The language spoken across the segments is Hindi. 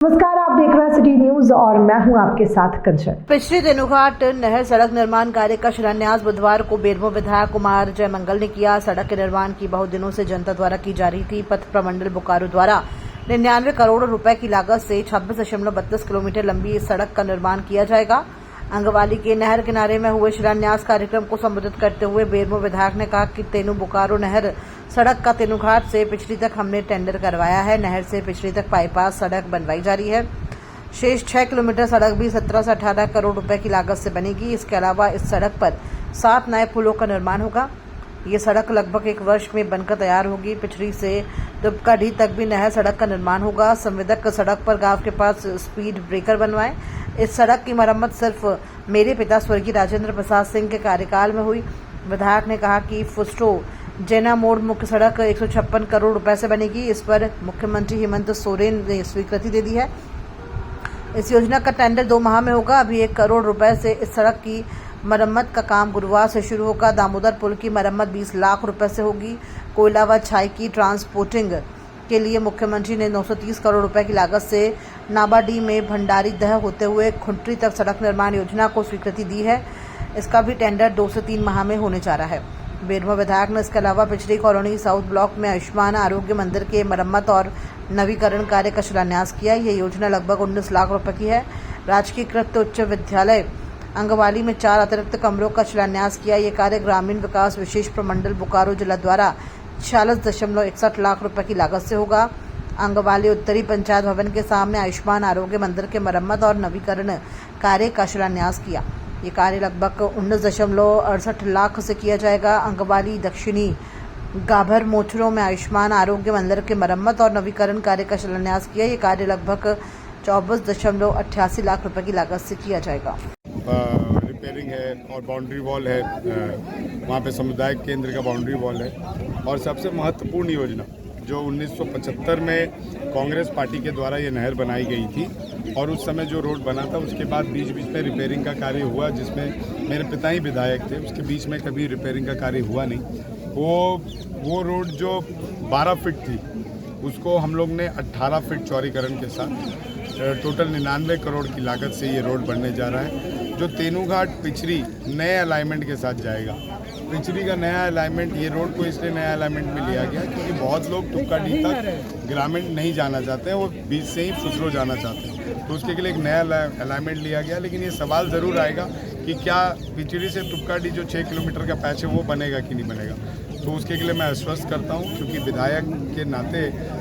नमस्कार, आप देख रहे हैं सिटी न्यूज और मैं हूं आपके साथ कंचन। पिछली तेनुघाट नहर सड़क निर्माण कार्य का शिलान्यास बुधवार को बेरमो विधायक कुमार जयमंगल ने किया। सड़क के निर्माण की बहुत दिनों से जनता द्वारा की जा रही थी। पथ प्रमंडल बोकारो द्वारा 99 करोड़ रुपए की लागत से 26.32 किलोमीटर लंबी इस सड़क का निर्माण किया जाएगा। अंगवाली के नहर किनारे में हुए शिलान्यास कार्यक्रम को संबोधित करते हुए बेरमो विधायक ने कहा कि तेनु बोकारो नहर सड़क का तेनुघाट से पिछली तक हमने टेंडर करवाया है। नहर से पिछली तक बाईपास सड़क बनवाई जा रही है। शेष 6 किलोमीटर सड़क भी 17 से 18 करोड़ रुपए की लागत से बनेगी। इसके अलावा इस सड़क पर 7 नए पुलों का निर्माण होगा। ये सड़क लगभग 1 वर्ष में बनकर तैयार होगी। पिछड़ी से दुबकाडीह तक भी नहर सड़क का निर्माण होगा। संवेदक सड़क पर गांव के पास स्पीड ब्रेकर बनवाएं। इस सड़क की मरम्मत सिर्फ मेरे पिता स्वर्गीय राजेंद्र प्रसाद सिंह के कार्यकाल में हुई। विधायक ने कहा कि फुस्टो जैना मोड़ मुख्य सड़क 156 करोड़ रुपए से बनेगी। इस पर मुख्यमंत्री हेमंत सोरेन ने स्वीकृति दे दी है। इस योजना का टेंडर 2 माह में होगा। अभी 1 करोड़ रुपए से इस सड़क की मरम्मत का काम गुरुवार से शुरू होगा। दामोदर पुल की मरम्मत 20 लाख रुपए से होगी। कोयला व छाई की ट्रांसपोर्टिंग के लिए मुख्यमंत्री ने 930 करोड़ रुपए की लागत से नाबाडी में भंडारी दह होते हुए खुंटरी तक सड़क निर्माण योजना को स्वीकृति दी है। इसका भी टेंडर 2 से 3 माह में होने जा रहा है। बेरमो विधायक ने इसके अलावा पिछड़ी कॉलोनी साउथ ब्लॉक में आयुष्मान आरोग्य मंदिर के मरम्मत और नवीकरण कार्य का शिलान्यास किया। यह योजना लगभग 19 लाख रुपए की है। राजकीय कृत उच्च विद्यालय अंगवाली में 4 अतिरिक्त कमरों का शिलान्यास किया। ये कार्य ग्रामीण विकास विशेष प्रमंडल बोकारो जिला द्वारा 46.61 लाख रुपए की लागत से होगा। अंगवाली उत्तरी पंचायत भवन के सामने आयुष्मान आरोग्य मंदिर के मरम्मत और नवीकरण कार्य का शिलान्यास किया। ये कार्य लगभग 19.68 लाख से किया जाएगा। अंगवाली दक्षिणी गाभर मोचरों में आयुष्मान आरोग्य मंदिर के मरम्मत और नवीकरण कार्य का शिलान्यास किया। ये कार्य लगभग 24.88 लाख रुपए की लागत से किया जाएगा। रिपेयरिंग है और बाउंड्री वॉल है, वहाँ पे सामुदायिक केंद्र का बाउंड्री वॉल है। और सबसे महत्वपूर्ण योजना जो 1975 में कांग्रेस पार्टी के द्वारा ये नहर बनाई गई थी और उस समय जो रोड बना था उसके बाद बीच बीच में रिपेयरिंग का कार्य हुआ, जिसमें मेरे पिता ही विधायक थे। उसके बीच में कभी रिपेयरिंग का कार्य हुआ नहीं। वो रोड जो 12 फीट थी उसको हम लोग ने 18 फीट चौड़ीकरण के साथ टोटल 99 करोड़ की लागत से ये रोड बनने जा रहा है, जो तेनुघाट पिछड़ी नए अलाइनमेंट के साथ जाएगा। पिछड़ी का नया अलाइनमेंट, ये रोड को इसलिए नया अलाइनमेंट में लिया गया क्योंकि बहुत लोग दुबकाडीह तक ग्रामीण नहीं जाना चाहते हैं, वो बीच से ही फुसरो जाना चाहते हैं। तो उसके लिए एक नया अलाइनमेंट लिया गया। लेकिन ये सवाल ज़रूर आएगा कि क्या पिछड़ी से दुबकाडीह जो 6 किलोमीटर का पैच है वो बनेगा कि नहीं बनेगा। तो उसके लिए मैं आश्वस्त करता हूँ, क्योंकि विधायक के नाते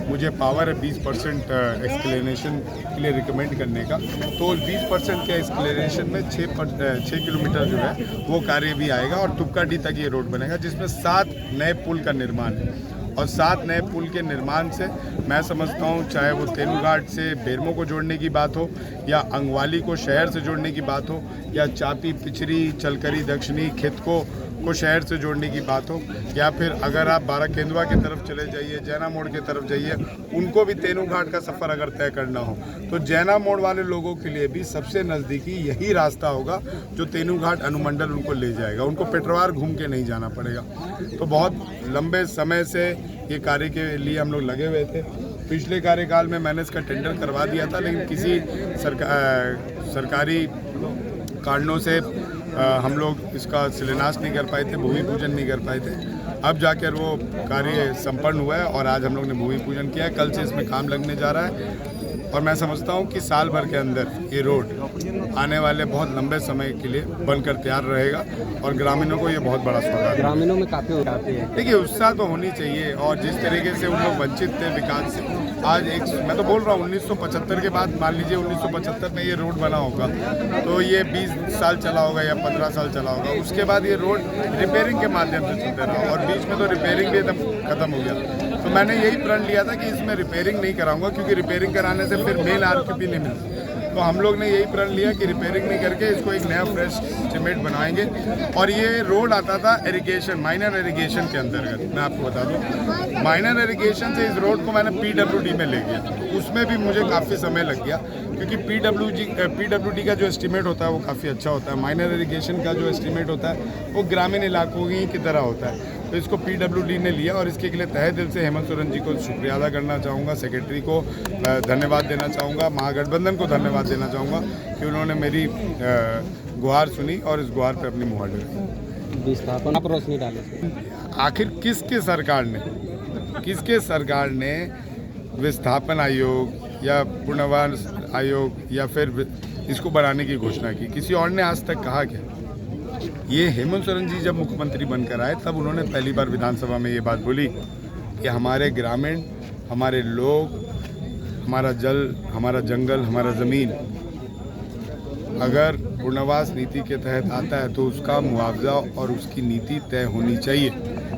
मुझे पावर है 20% एक्सक्लेनेशन के लिए रिकमेंड करने का। तो 20% के एक्सक्लेनेशन में 6 किलोमीटर जो है वो कार्य भी आएगा और दुबकाडीह तक ये रोड बनेगा, जिसमें 7 नए पुल का निर्माण है। और 7 नए पुल के निर्माण से मैं समझता हूँ, चाहे वो तेनुघाट से बेरमो को जोड़ने की बात हो, या अंगवाली को शहर से जोड़ने की बात हो, या चापी पिछड़ी चलकरी दक्षिणी खेतको को शहर से जोड़ने की बात हो, या फिर अगर आप बाराकेंदुआ की तरफ चले जाइए, जैना मोड़ की तरफ जाइए, उनको भी तेनुघाट का सफ़र अगर तय करना हो तो जैना मोड़ वाले लोगों के लिए भी सबसे नज़दीकी यही रास्ता होगा जो तेनुघाट अनुमंडल उनको ले जाएगा। उनको पेटरवार घूम के नहीं जाना पड़ेगा। तो बहुत लंबे समय से ये कार्य के लिए हम लोग लगे हुए थे। पिछले कार्यकाल में मैंने इसका टेंडर करवा दिया था, लेकिन किसी सरकारी कारणों से हम लोग इसका शिलान्यास नहीं कर पाए थे, भूमि पूजन नहीं कर पाए थे। अब जाकर वो कार्य संपन्न हुआ है और आज हम लोग ने भूमि पूजन किया है। कल से इसमें काम लगने जा रहा है और मैं समझता हूँ कि साल भर के अंदर ये रोड आने वाले बहुत लंबे समय के लिए बनकर तैयार रहेगा और ग्रामीणों को ये बहुत बड़ा सौदा है। ग्रामीणों में काफ़ी उठाती है। देखिए, उत्साह तो होनी चाहिए और जिस तरीके से उन लोग वंचित थे विकास से, आज मैं तो बोल रहा हूँ 1975 के बाद मान लीजिए 1975 में ये रोड बना होगा तो ये 20 साल चला होगा या 15 साल चला होगा। उसके बाद ये रोड रिपेयरिंग के माध्यम से चलते रहा और बीच में तो रिपेयरिंग भी एकदम खत्म हो गया। तो मैंने यही प्रण लिया था कि इसमें रिपेयरिंग नहीं कराऊंगा, क्योंकि रिपेयरिंग कराने से फिर मेन आरक्यूपी नहीं मिलती। तो हम लोग ने यही प्रण लिया कि रिपेयरिंग नहीं करके इसको एक नया फ्रेश एस्टीमेट बनाएंगे। और ये रोड आता था इरिगेशन, माइनर इरिगेशन के अंतर्गत। मैं आपको बता दूं, माइनर इरिगेशन से इस रोड को मैंने PWD में ले गया। उसमें भी मुझे काफ़ी समय लग गया, क्योंकि PWD का जो एस्टीमेट होता है वो काफ़ी अच्छा होता है। माइनर इरिगेशन का जो एस्टीमेट होता है वो ग्रामीण इलाकों की तरह होता है। तो इसको पीडब्ल्यूडी ने लिया और इसके लिए तहे दिल से हेमंत सोरेन जी को शुक्रिया अदा करना चाहूँगा, सेक्रेटरी को धन्यवाद देना चाहूँगा, महागठबंधन को धन्यवाद देना चाहूँगा कि उन्होंने मेरी गुहार सुनी और इस गुहार पे अपनी मुहर लगाई। विस्थापन पर रोशनी डाली। आखिर किसके सरकार ने विस्थापन आयोग या पुनर्वास आयोग या फिर इसको बनाने की घोषणा की? किसी और ने आज तक कहा क्या? ये हेमंत सोरेन जी जब मुख्यमंत्री बनकर आए तब उन्होंने पहली बार विधानसभा में ये बात बोली कि हमारे ग्रामीण, हमारे लोग, हमारा जल, हमारा जंगल, हमारा ज़मीन अगर पुनर्वास नीति के तहत आता है तो उसका मुआवजा और उसकी नीति तय होनी चाहिए,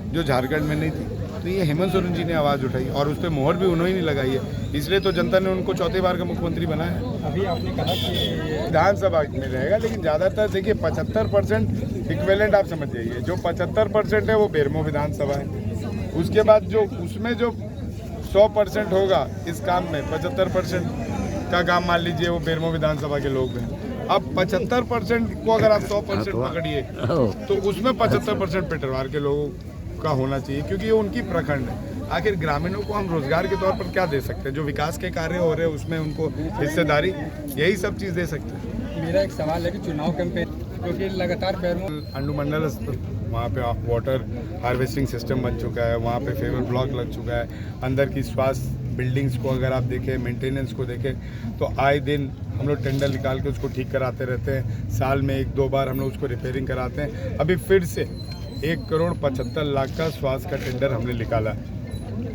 जो झारखंड में नहीं थी। तो ये हेमंत सोरेन जी ने आवाज़ उठाई और उस पर मोहर भी उन्होंने ही लगाई है, इसलिए तो जनता ने उनको चौथी बार का मुख्यमंत्री बनाया है। अभी आपने कहा कि विधानसभा में रहेगा, लेकिन ज़्यादातर देखिए 75% इक्वेलेंट आप समझ जाइए। जो 75% है वो बेरमो विधानसभा है, उसके बाद जो उसमें जो 100% होगा इस काम में 75% का काम मान लीजिए वो बेरमो विधानसभा के लोग हैं। अब 75% को अगर आप 100% पकड़िए तो उसमें 75% पेटरवार के लोगों का होना चाहिए, क्योंकि ये उनकी प्रखंड है। आखिर ग्रामीणों को हम रोजगार के तौर पर क्या दे सकते हैं? जो विकास के कार्य हो रहे हैं उसमें उनको हिस्सेदारी, यही सब चीज़ दे सकते हैं। मेरा एक सवाल है कि चुनाव कैंपेन क्योंकि लगातार अनुमंडल वहाँ पे वाटर हार्वेस्टिंग सिस्टम बन चुका है, वहाँ पे फेवर ब्लॉक लग चुका है। अंदर की स्वास्थ्य बिल्डिंग्स को अगर आप देखें, मेंटेनेंस को देखें तो आए दिन हम लोग टेंडर निकाल के उसको ठीक कराते रहते हैं। साल में 1-2 बार हम लोग उसको रिपेयरिंग कराते हैं। अभी फिर से 1,75,00,000 का स्वास्थ्य का टेंडर हमने निकाला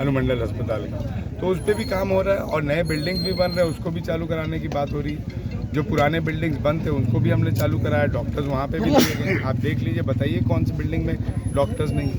अनुमंडल अस्पताल का, तो उस पर भी काम हो रहा है और नए बिल्डिंग्स भी बन रहे हैं, उसको भी चालू कराने की बात हो रही है। जो पुराने बिल्डिंग्स बंद थे उनको भी हमने चालू कराया, डॉक्टर्स वहाँ पे भी दिए गए। आप देख लीजिए, बताइए कौन सी बिल्डिंग में डॉक्टर्स नहीं।